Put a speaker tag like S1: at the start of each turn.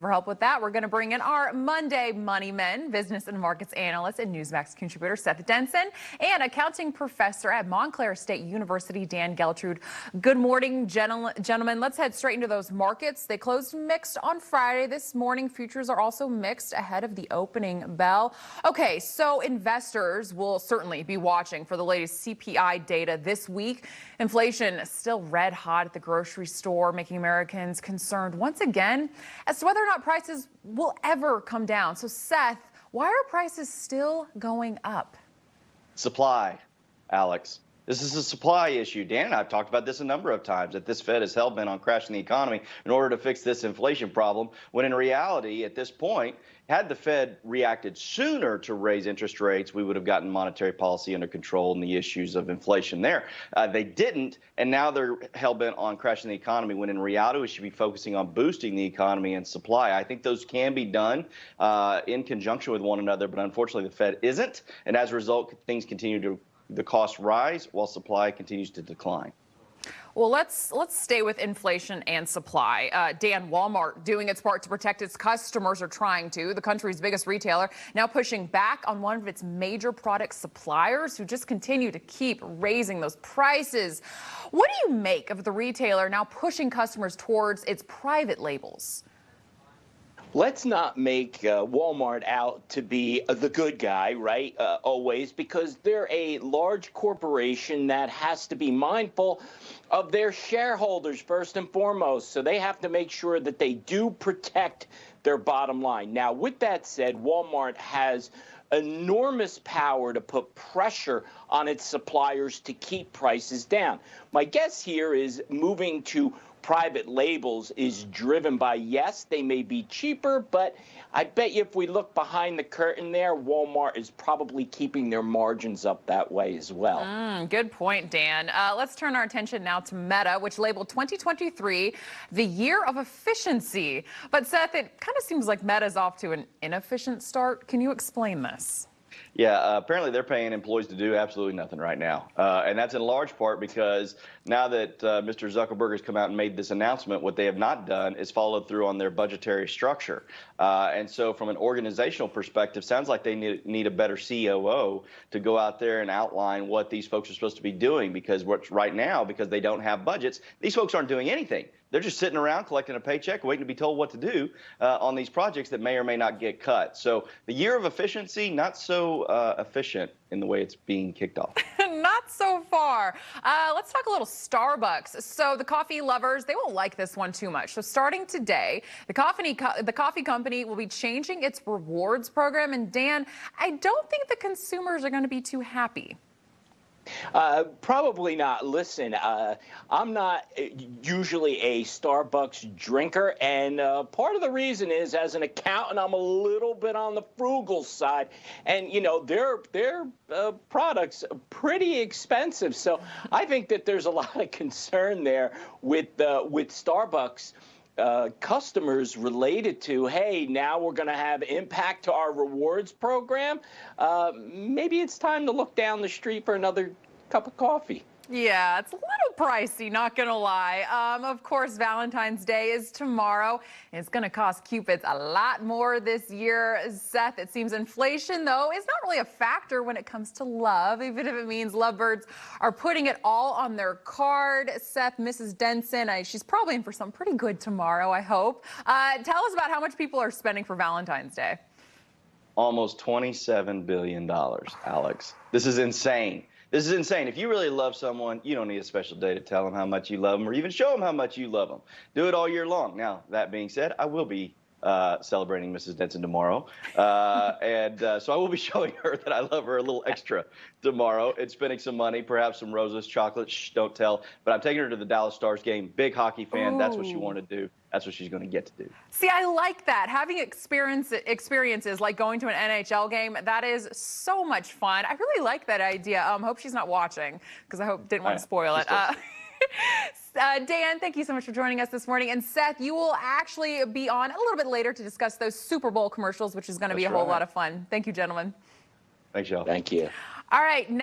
S1: For help with that, we're going to bring in our Monday Money Men, business and markets analyst and NewsMax contributor Seth Denson, and accounting professor at Montclair State University, Dan Geltrude. Good morning, gentlemen. Let's head straight into those markets. They closed mixed on Friday. This morning, futures are also mixed ahead of the opening bell. Okay, so investors will certainly be watching for the latest CPI data this week. Inflation is still red hot at the grocery store, making Americans concerned once again as to whether or not prices will ever come down. So, Seth, why are prices still going up?
S2: Supply, Alex. This is a supply issue. Dan and I have talked about this a number of times, that this Fed is hell-bent on crashing the economy in order to fix this inflation problem, when in reality, at this point, had the Fed reacted sooner to raise interest rates, we would have gotten monetary policy under control and the issues of inflation there. They didn't, and now they're hell-bent on crashing the economy, when in reality, we should be focusing on boosting the economy and supply. I think those can be done in conjunction with one another, but unfortunately, the Fed isn't, and as a result, things continue to the costs rise while supply continues to decline.
S1: Well, let's stay with inflation and supply. Dan, Walmart doing its part to protect its customers, or trying to. The country's biggest retailer now pushing back on one of its major product suppliers who just continue to keep raising those prices. What do you make of the retailer now pushing customers towards its private labels?
S3: Let's not make Walmart out to be the good guy, right? Always, because they're a large corporation that has to be mindful of their shareholders first and foremost. So they have to make sure that they do protect their bottom line. Now, with that said, Walmart has enormous power to put pressure on its suppliers to keep prices down. My guess here is moving to private labels is driven by, yes, they may be cheaper, but I bet you if we look behind the curtain there, Walmart is probably keeping their margins up that way as well.
S1: Good point, Dan. Let's turn our attention now to Meta, which labeled 2023 the year of efficiency. But Seth, it kind of seems like Meta's off to an inefficient start. Can you explain this?
S2: Yeah, apparently they're paying employees to do absolutely nothing right now. And that's in large part because now that Mr. Zuckerberg has come out and made this announcement, what they have not done is followed through on their budgetary structure. And so from an organizational perspective, sounds like they need a better COO to go out there and outline what these folks are supposed to be doing, because right now, because they don't have budgets, these folks aren't doing anything. They're just sitting around collecting a paycheck, waiting to be told what to do on these projects that may or may not get cut. So the year of efficiency, not so efficient in the way it's being kicked off.
S1: Not so far. Let's talk a little Starbucks. So the coffee lovers, they won't like this one too much. So starting today, the coffee company will be changing its rewards program. And Dan, I don't think the consumers are going to be too happy.
S3: Probably not. Listen, I'm not usually a Starbucks drinker, and part of the reason is, as an accountant, I'm a little bit on the frugal side, and you know their products are pretty expensive. So I think that there's a lot of concern there with Starbucks customers related to, hey, now we're going to have impact to our rewards program. Maybe it's time to look down the street for another cup of coffee.
S1: Yeah, it's a little pricey, not going to lie. Of course, Valentine's Day is tomorrow. It's going to cost Cupids a lot more this year. Seth, it seems inflation, though, is not really a factor when it comes to love, even if it means lovebirds are putting it all on their card. Seth, Mrs. Denson, she's probably in for something pretty good tomorrow, I hope. Tell us about how much people are spending for Valentine's Day.
S2: Almost $27 billion, Alex. This is insane. This is insane. If you really love someone, you don't need a special day to tell them how much you love them or even show them how much you love them. Do it all year long. Now, that being said, I will be celebrating Mrs. Denson tomorrow. So I will be showing her that I love her a little extra tomorrow and spending some money, perhaps some roses, chocolate, shh, don't tell. But I'm taking her to the Dallas Stars game. Big hockey fan.
S1: Ooh.
S2: That's what she wanted to do. That's what she's going to get to do.
S1: See, I like that. Having experiences like going to an NHL game, that is so much fun. I really like that idea. Hope she's not watching, because I didn't want to spoil it. Dan, thank you so much for joining us this morning. And Seth, you will actually be on a little bit later to discuss those Super Bowl commercials, which is going to be a whole lot of fun. Thank you, gentlemen.
S2: Thanks, y'all.
S3: Thank you.
S1: All right.